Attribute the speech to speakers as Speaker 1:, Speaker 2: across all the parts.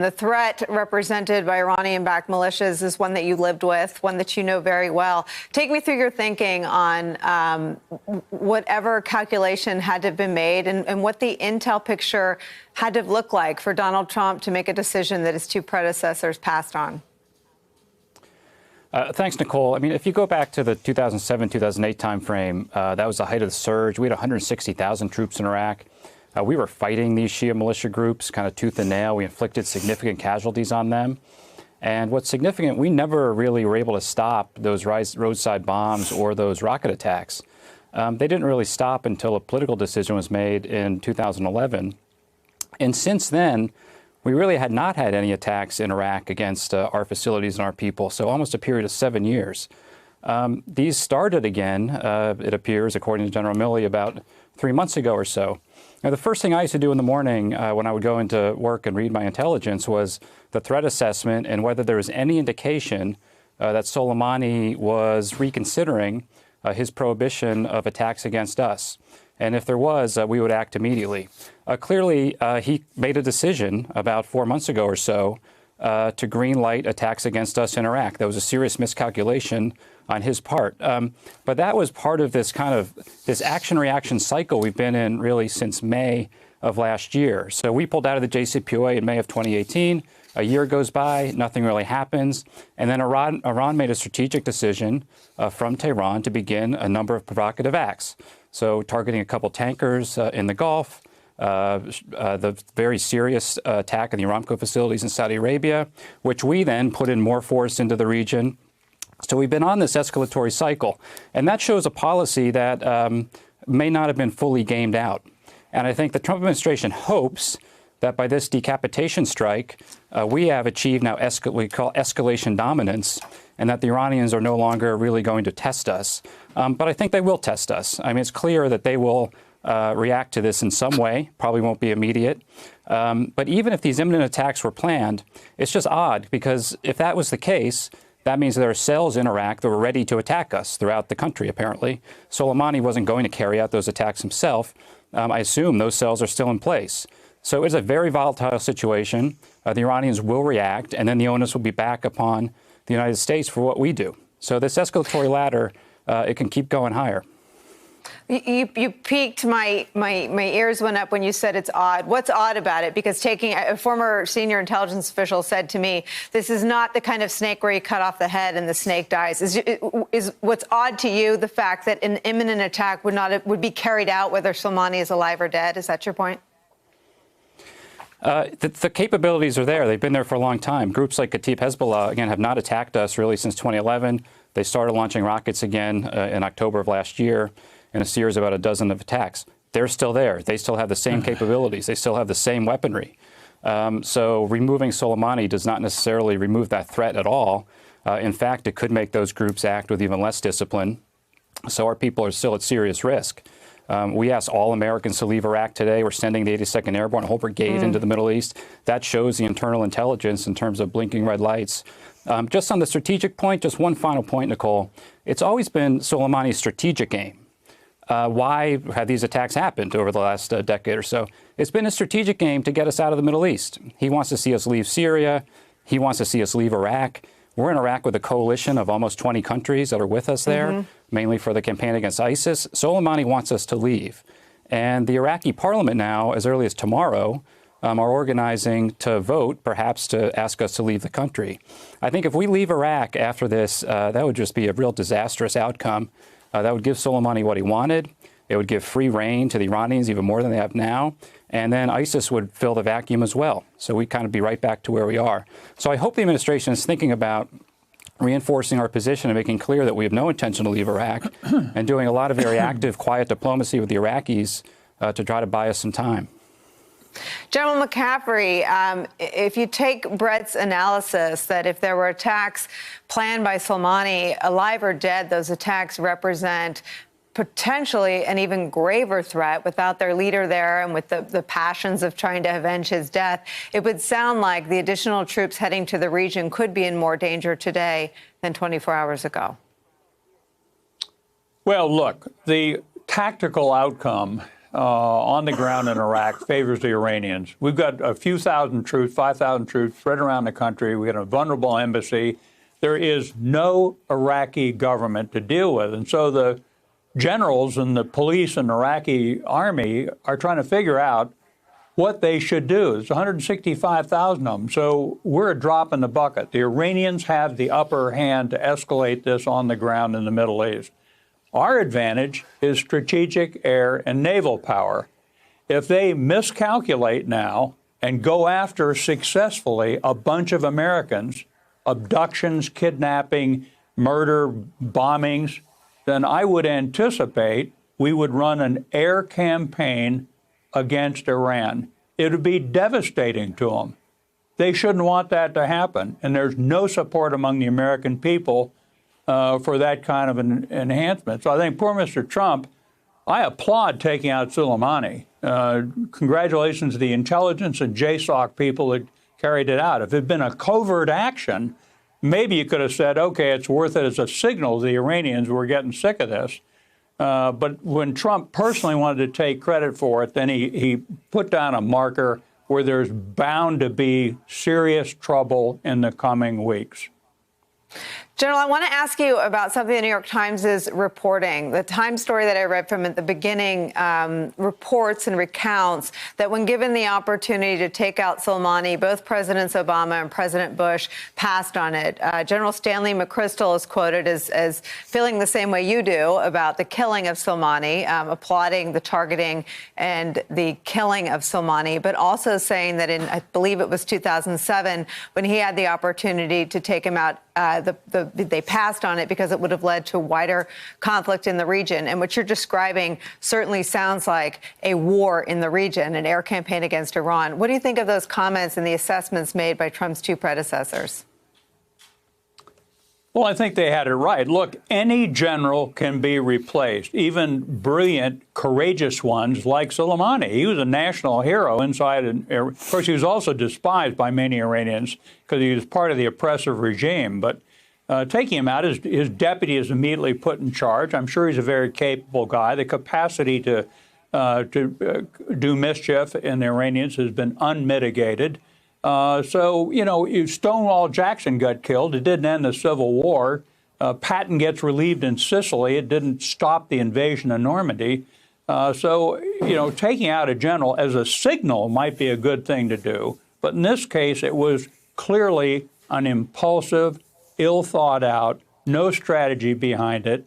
Speaker 1: The threat represented by Iranian-backed militias is one that you lived with, one that you know very well. Take me through your thinking on whatever calculation had to have been made and what the intel picture had to look like for Donald Trump to make a decision that his two predecessors passed on.
Speaker 2: Thanks, Nicole. I mean, if you go back to the 2007-2008 timeframe, that was the height of the surge. We had 160,000 troops in Iraq. We were fighting these Shia militia groups kind of tooth and nail. We inflicted significant casualties on them. And what's significant, we never really were able to stop those roadside bombs or those rocket attacks. They didn't really stop until a political decision was made in 2011. And since then, we really had not had any attacks in Iraq against our facilities and our people, so almost a period of 7 years. These started again, it appears, according to General Milley, about 3 months ago or so. Now, the first thing I used to do in the morning when I would go into work and read my intelligence was the threat assessment and whether there was any indication that Soleimani was reconsidering his prohibition of attacks against us. And if there was, we would act immediately. Clearly, he made a decision about 4 months ago or so to green light attacks against us in Iraq. That was a serious miscalculation on his part. But that was part of this kind of this action-reaction cycle we've been in really since May of last year. So we pulled out of the JCPOA in May of 2018. A year goes by, nothing really happens. And then Iran made a strategic decision from Tehran to begin a number of provocative acts. So targeting a couple tankers in the Gulf, the very serious attack on the Aramco facilities in Saudi Arabia, which we then put in more force into the region. So we've been on this escalatory cycle, and that shows a policy that may not have been fully gamed out. And I think the Trump administration hopes that by this decapitation strike, we have achieved now what we call escalation dominance, and that the Iranians are no longer really going to test us. But I think they will test us. I mean, it's clear that they will react to this in some way, probably won't be immediate. But even if these imminent attacks were planned, it's just odd, because if that was the case, that means there are cells in Iraq that were ready to attack us throughout the country, apparently. Soleimani wasn't going to carry out those attacks himself. I assume those cells are still in place. So it's a very volatile situation. The Iranians will react, and then the onus will be back upon the United States for what we do. So this escalatory ladder, it can keep going higher.
Speaker 1: You piqued my ears went up when you said it's odd. What's odd about it? Because a former senior intelligence official said to me, this is not the kind of snake where you cut off the head and the snake dies. Is what's odd to you the fact that an imminent attack would be carried out whether Soleimani is alive or dead? Is that your point?
Speaker 2: The capabilities are there. They've been there for a long time. Groups like Kataib Hezbollah, again, have not attacked us really since 2011. They started launching rockets again in October of last year in a series of about a dozen of attacks. They're still there. They still have the same capabilities. They still have the same weaponry. So removing Soleimani does not necessarily remove that threat at all. In fact, it could make those groups act with even less discipline. So our people are still at serious risk. We asked all Americans to leave Iraq today. We're sending the 82nd Airborne, a whole brigade into the Middle East. That shows the internal intelligence in terms of blinking red lights. Just on the strategic point, just one final point, Nicole. It's always been Soleimani's strategic aim. Why have these attacks happened over the last decade or so? It's been a strategic aim to get us out of the Middle East. He wants to see us leave Syria. He wants to see us leave Iraq. We're in Iraq with a coalition of almost 20 countries that are with us there, mainly for the campaign against ISIS. Soleimani wants us to leave. And the Iraqi parliament now, as early as tomorrow, are organizing to vote, perhaps to ask us to leave the country. I think if we leave Iraq after this, that would just be a real disastrous outcome. That would give Soleimani what he wanted. It would give free rein to the Iranians, even more than they have now. And then ISIS would fill the vacuum as well. So we'd kind of be right back to where we are. So I hope the administration is thinking about reinforcing our position and making clear that we have no intention to leave Iraq and doing a lot of very active, quiet diplomacy with the Iraqis to try to buy us some time.
Speaker 1: General McCaffrey, if you take Brett's analysis that if there were attacks planned by Soleimani, alive or dead, those attacks represent potentially an even graver threat without their leader there and with the passions of trying to avenge his death, it would sound like the additional troops heading to the region could be in more danger today than 24 hours ago.
Speaker 3: Well, look, the tactical outcome on the ground in Iraq favors the Iranians. We've got a few thousand troops, 5,000 troops spread around the country. We've got a vulnerable embassy. There is no Iraqi government to deal with. And so the generals and the police and Iraqi army are trying to figure out what they should do. There's 165,000 of them. So we're a drop in the bucket. The Iranians have the upper hand to escalate this on the ground in the Middle East. Our advantage is strategic air and naval power. If they miscalculate now and go after successfully a bunch of Americans, abductions, kidnapping, murder, bombings, then I would anticipate we would run an air campaign against Iran. It would be devastating to them. They shouldn't want that to happen. And there's no support among the American people for that kind of an enhancement. So I think poor Mr. Trump, I applaud taking out Soleimani. Congratulations to the intelligence and JSOC people that carried it out. If it had been a covert action, maybe you could have said, okay, it's worth it as a signal to the Iranians, we're getting sick of this. But when Trump personally wanted to take credit for it, then he put down a marker where there's bound to be serious trouble in the coming weeks.
Speaker 1: General, I want to ask you about something the New York Times is reporting. The Times story that I read from at the beginning reports and recounts that when given the opportunity to take out Soleimani, both Presidents Obama and President Bush passed on it. General Stanley McChrystal is quoted as feeling the same way you do about the killing of Soleimani, applauding the targeting and the killing of Soleimani, but also saying that in, I believe it was 2007, when he had the opportunity to take him out, they passed on it because it would have led to wider conflict in the region. And what you're describing certainly sounds like a war in the region, an air campaign against Iran. What do you think of those comments and the assessments made by Trump's two predecessors?
Speaker 3: Well, I think they had it right. Look, any general can be replaced, even brilliant, courageous ones like Soleimani. He was a national hero inside. Of course, he was also despised by many Iranians because he was part of the oppressive regime. But taking him out, his deputy is immediately put in charge. I'm sure he's a very capable guy. The capacity to do mischief in the Iranians has been unmitigated. So, you know, Stonewall Jackson got killed. It didn't end the Civil War. Patton gets relieved in Sicily. It didn't stop the invasion of Normandy. So, you know, taking out a general as a signal might be a good thing to do. But in this case, it was clearly an impulsive, ill thought out, no strategy behind it.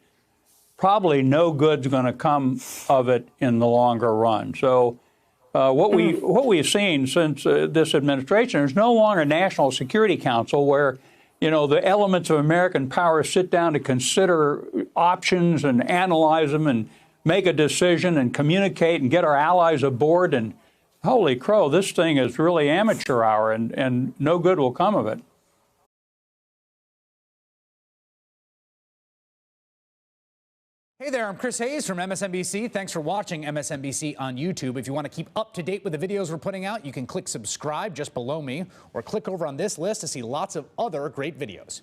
Speaker 3: Probably no good's going to come of it in the longer run. So what we've seen since this administration, there's no longer a National Security Council where, you know, the elements of American power sit down to consider options and analyze them and make a decision and communicate and get our allies aboard. And holy crow, this thing is really amateur hour, and no good will come of it.
Speaker 4: Hey there, I'm Chris Hayes from MSNBC. Thanks for watching MSNBC on YouTube. If you want to keep up to date with the videos we're putting out, you can click subscribe just below me or click over on this list to see lots of other great videos.